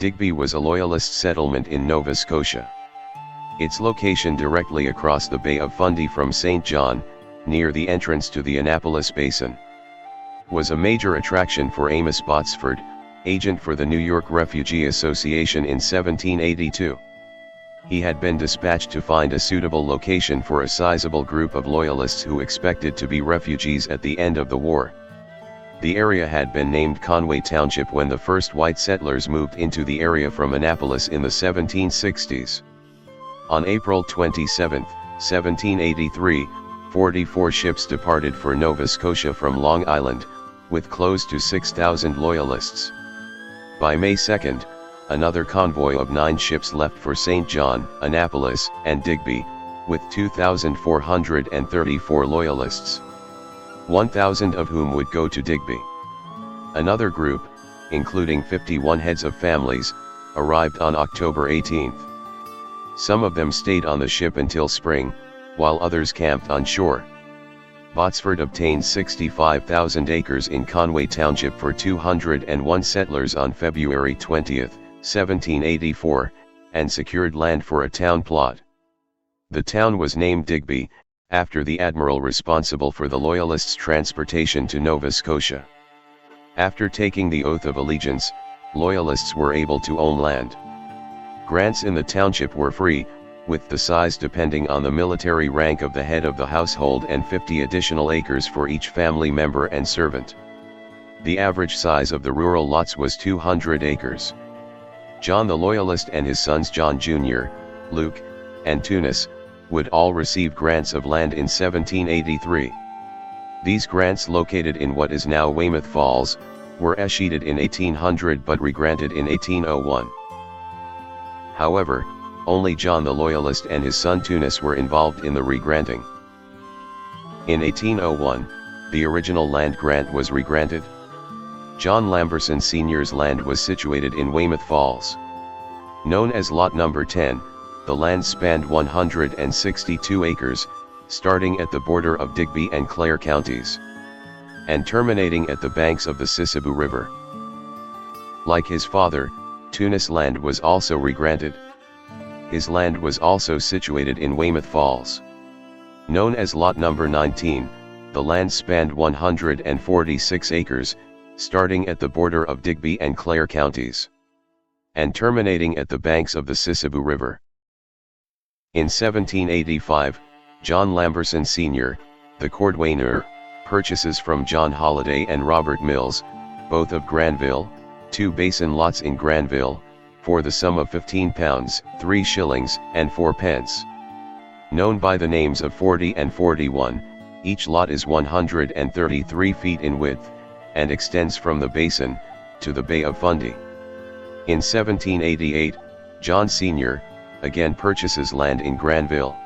Digby was a Loyalist settlement in Nova Scotia. Its location directly across the Bay of Fundy from St. John, near the entrance to the Annapolis Basin, was a major attraction for Amos Botsford, agent for the New York Refugee Association in 1782. He had been dispatched to find a suitable location for a sizable group of Loyalists who expected to be refugees at the end of the war. The area had been named Conway Township when the first white settlers moved into the area from Annapolis in the 1760s. On April 27, 1783, 44 ships departed for Nova Scotia from Long Island, with close to 6,000 Loyalists. By May 2, another convoy of 9 ships left for St. John, Annapolis, and Digby, with 2,434 Loyalists. 1,000 of whom would go to Digby. Another group, including 51 heads of families, arrived on October 18. Some of them stayed on the ship until spring, while others camped on shore. Botsford obtained 65,000 acres in Conway Township for 201 settlers on February 20, 1784, and secured land for a town plot. The town was named Digby, after the admiral responsible for the Loyalists' transportation to Nova Scotia. After taking the oath of allegiance, Loyalists were able to own land. Grants in the township were free, with the size depending on the military rank of the head of the household, and 50 additional acres for each family member and servant. The average size of the rural lots was 200 acres. John the Loyalist and his sons John Jr., Luke, and Tunis, would all receive grants of land in 1783. These grants, located in what is now Weymouth Falls, were escheated in 1800 but regranted in 1801. However, only John the Loyalist and his son Tunis were involved in the regranting. In 1801, the original land grant was regranted. John Lamberson Sr.'s land was situated in Weymouth Falls. Known as Lot Number 10, the land spanned 162 acres, starting at the border of Digby and Clare counties, and terminating at the banks of the Sissebu River. Like his father, Tunis' land was also regranted. His land was also situated in Weymouth Falls. Known as Lot Number 19, the land spanned 146 acres, starting at the border of Digby and Clare counties, and terminating at the banks of the Sissebu River. In 1785, John Lamberson Sr., the cordwainer, purchases from John Holliday and Robert Mills, both of Granville, 2 basin lots in Granville, for the sum of £15, 3 shillings, and 4 pence. Known by the names of 40 and 41, each lot is 133 feet in width, and extends from the basin to the Bay of Fundy. In 1788, John Sr., again purchases land in Granville.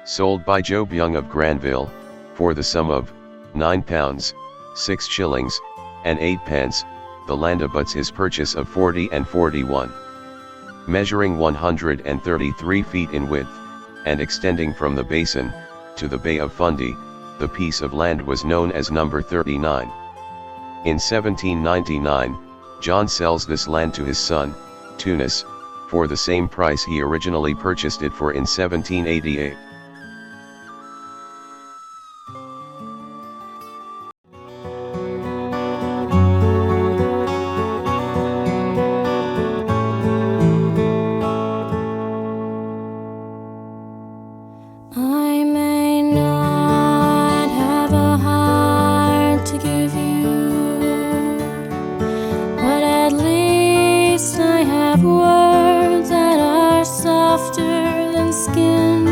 Sold by Job Young of Granville, for the sum of £9, 6 shillings, and 8 pence, the land abuts his purchase of 40 and 41. Measuring 133 feet in width, and extending from the basin to the Bay of Fundy, the piece of land was known as Number 39. In 1799, John sells this land to his son, Tunis, for the same price he originally purchased it for in 1788. I may not have a heart to give you, but at least I have words that are softer than skin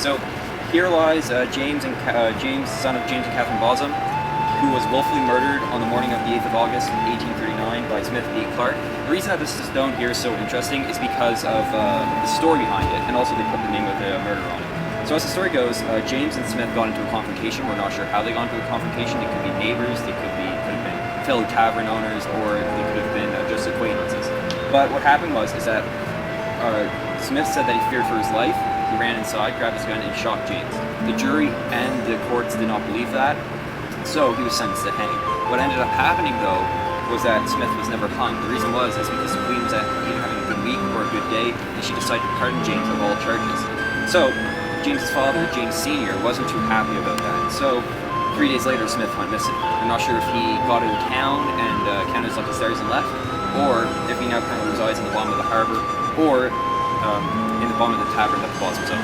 So here lies James, son of James and Catherine Bosham, who was willfully murdered on the morning of the 8th of August, 1839 by Smith A. Clark. The reason that this stone here is so interesting is because of the story behind it, and also they put the name of the murderer on it. So as the story goes, James and Smith got into a confrontation. We're not sure how they got into a confrontation. It could be neighbors, could have been fellow tavern owners, or they could have been just acquaintances. But what happened is that Smith said that he feared for his life. He ran inside, grabbed his gun, and shot James. The jury and the courts did not believe that, so he was sentenced to hang. What ended up happening, though, was that Smith was never hung. The reason is because the Queen was either having a good week or a good day, and she decided to pardon James of all charges. So James's father, James Sr., wasn't too happy about that. So 3 days later, Smith went missing. I'm not sure if he got out of town and counted his lucky stars and left, or if he now currently resides in the bottom of the harbor, or in the bottom of the tavern that the Bosham's own.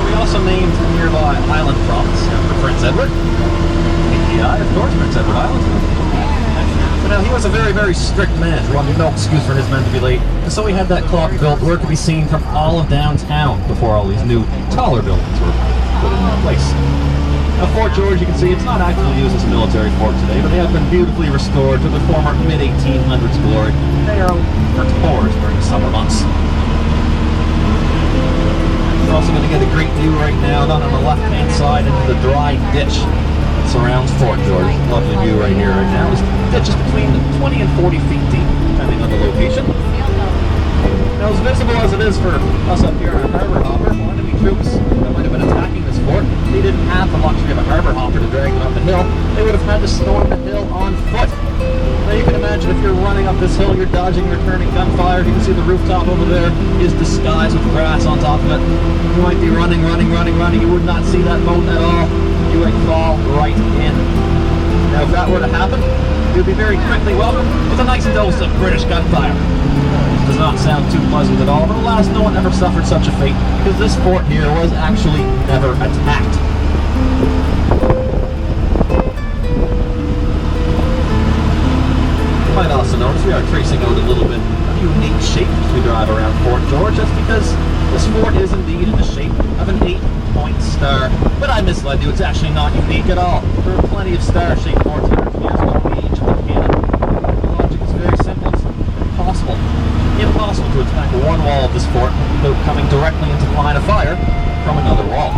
We also named the nearby island province after Prince Edward. PEI, of course, Prince Edward Island. But now he was a very, very strict man. There was no excuse for his men to be late. And so he had that clock built where it could be seen from all of downtown before all these new, taller buildings were put in their place. Now Fort George, you can see, it's not actively used as a military fort today, but they have been beautifully restored to the former mid-1800s glory. They are for tours during the summer months. You're also going to get a great view right now down on the left-hand side into the dry ditch that surrounds Fort George. Lovely view right here right now. This ditch is between 20 and 40 feet deep, depending on the location. Now, as visible as it is for us up here on our harbor hopper, well, enemy troops that might have been attacking this fort, they didn't have the luxury of a harbor hopper to drag them up the hill. They would have had to storm the hill on foot. Now you can imagine if you're running up this hill, you're dodging returning gunfire. You can see the rooftop over there is disguised with grass on top of it. You might be running. You would not see that boat at all. You would fall right in. Now if that were to happen, you'd be very quickly welcomed with a nice dose of British gunfire. Does not sound too pleasant at all, but alas, no one ever suffered such a fate, because this fort here was actually never attacked. You might also notice we are tracing out a little bit of unique shape as we drive around Fort George. That's because this fort is indeed in the shape of an 8-point star. But I misled you, it's actually not unique at all. There are plenty of star-shaped forts hundreds of years ago in the ancient Canada. The logic is very simple. It's impossible to attack one wall of this fort without coming directly into the line of fire from another wall.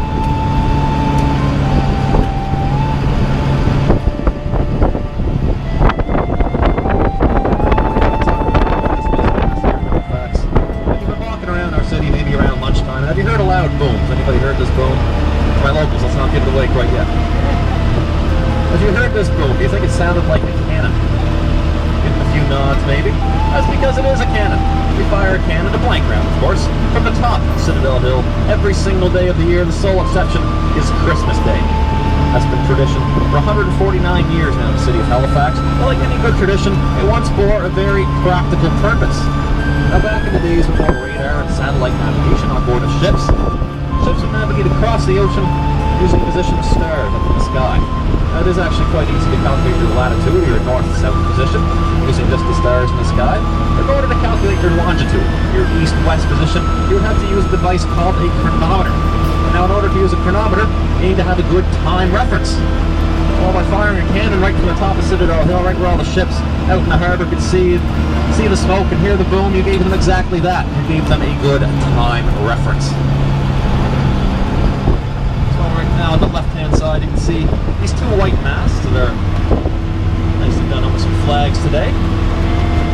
You've been walking around our city maybe around lunchtime, and have you heard a loud boom? Has anybody heard this boom? My locals, let's not give it away quite yet. Have you heard this boom? Do you think it sounded like a cannon? Getting a few nods, maybe. That's because it is a cannon. We fire a cannon to blank round, of course, from the top of Citadel Hill every single day of the year. The sole exception is Christmas Day. That's been tradition for 149 years now in the city of Halifax. But like any good tradition, it once bore a very practical purpose. Now back in the days before radar and satellite navigation on board of ships would navigate across the ocean using position of stars up in the sky. Now, it is actually quite easy to calculate your latitude or your north-south position using just the stars in the sky. But in order to calculate your longitude, your east-west position, you would have to use a device called a chronometer. And now in order to use a chronometer, you need to have a good time reference. Well, by firing a cannon right from the top of Citadel Hill, right where all the ships out in the harbour could see the smoke and hear the boom, you gave them exactly that. You gave them a good time reference. Now on the left-hand side, you can see these two white masts that are nicely done up with some flags today.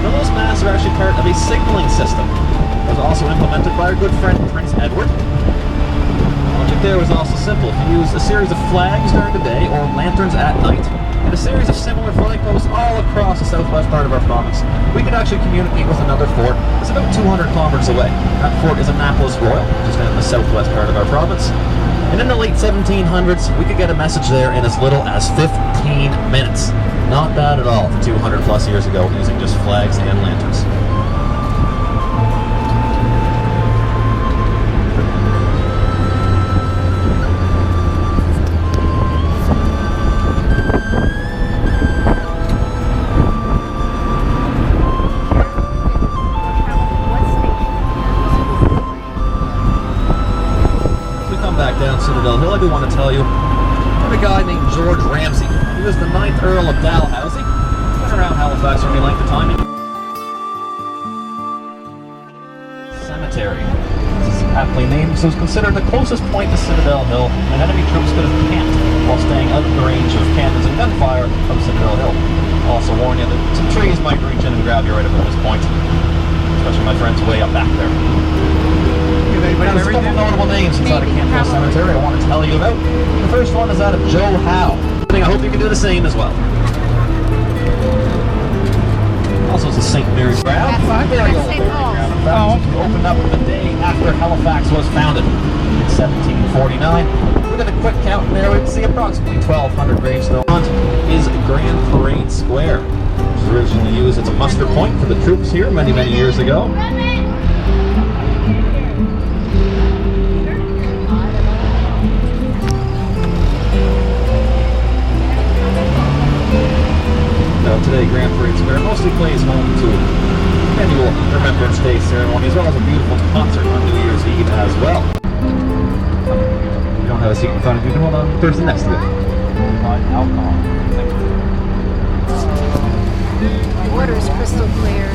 Now those masts are actually part of a signaling system that was also implemented by our good friend Prince Edward. The logic there was also simple. If you use a series of flags during the day or lanterns at night, and a series of similar flag posts all across the southwest part of our province, we could actually communicate with another fort that's about 200 kilometers away. That fort is Annapolis Royal, just in the southwest part of our province. And in the late 1700s, we could get a message there in as little as 15 minutes. Not bad at all for 200 plus years ago using just flags and lanterns. back down Citadel Hill, I do want to tell you of a guy named George Ramsay. He was the 9th Earl of Dalhousie. Been around Halifax for any length of time. Cemetery. This is aptly named, so it's considered the closest point to Citadel Hill, and enemy troops could have camped while staying out of the range of cannons and gunfire from Citadel Hill. Also warn you that some trees might reach in and grab you right up at this point, especially my friends way up back there. Now, there's a couple notable names inside of Camp Hill Cemetery I want to tell you about. The first one is that of Joe Howe. I hope you can do the same as well. Also, it's a St. Mary's ground. Very old burial ground. In fact, it opened up the day after Halifax was founded in 1749. We did a quick count there. We can see approximately 1,200 gravestones. Front is Grand Parade Square, which was originally used as a muster point for the troops here many, many years ago. Today, Grand Parade Square mostly plays home to annual Remembrance Day ceremony, as well as a beautiful concert on New Year's Eve as well. You don't have a seat in front of you, you can hold on to the person next to you. Alcohol. The water is crystal clear.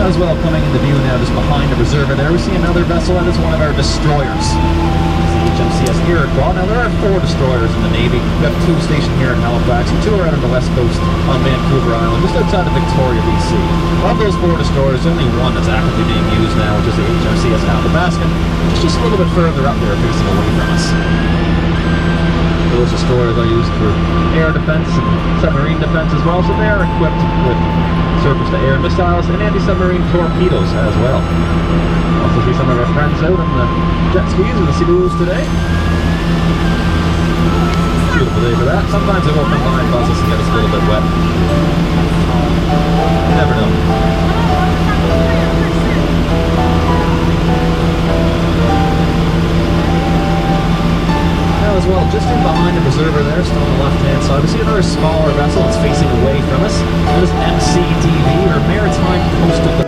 As well, coming into view now just behind the reservoir there, we see another vessel that is one of our destroyers. It's the HMCS Iroquois. Now, there are 4 destroyers in the Navy. We've got 2 stationed here in Halifax and 2 are out on the west coast on Vancouver Island, just outside of Victoria, BC. Of those 4 destroyers, there's only one that's actively being used now, which is the HMCS Athabasca. It's just a little bit further up there, facing away from us. Those destroyers are used for air defense and submarine defense as well, so they are equipped with surface-to-air missiles and anti-submarine torpedoes as well. Also see some of our friends out on the jet skis or the Sea-Doos today. Beautiful day for that. Sometimes they will come behind buses and get us a little bit wet. You never know. As well, just in behind the preserver there, still on the left-hand side, we see another smaller vessel that's facing away from us. That is MCDV, or Maritime Coastal.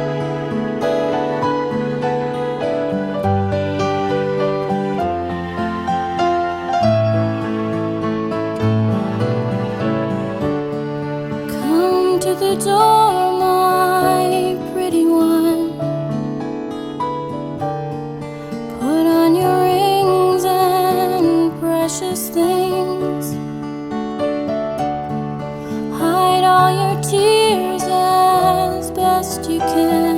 Come to the door, my pretty one. Put on your rings and precious things. Hide all your tears as best you can.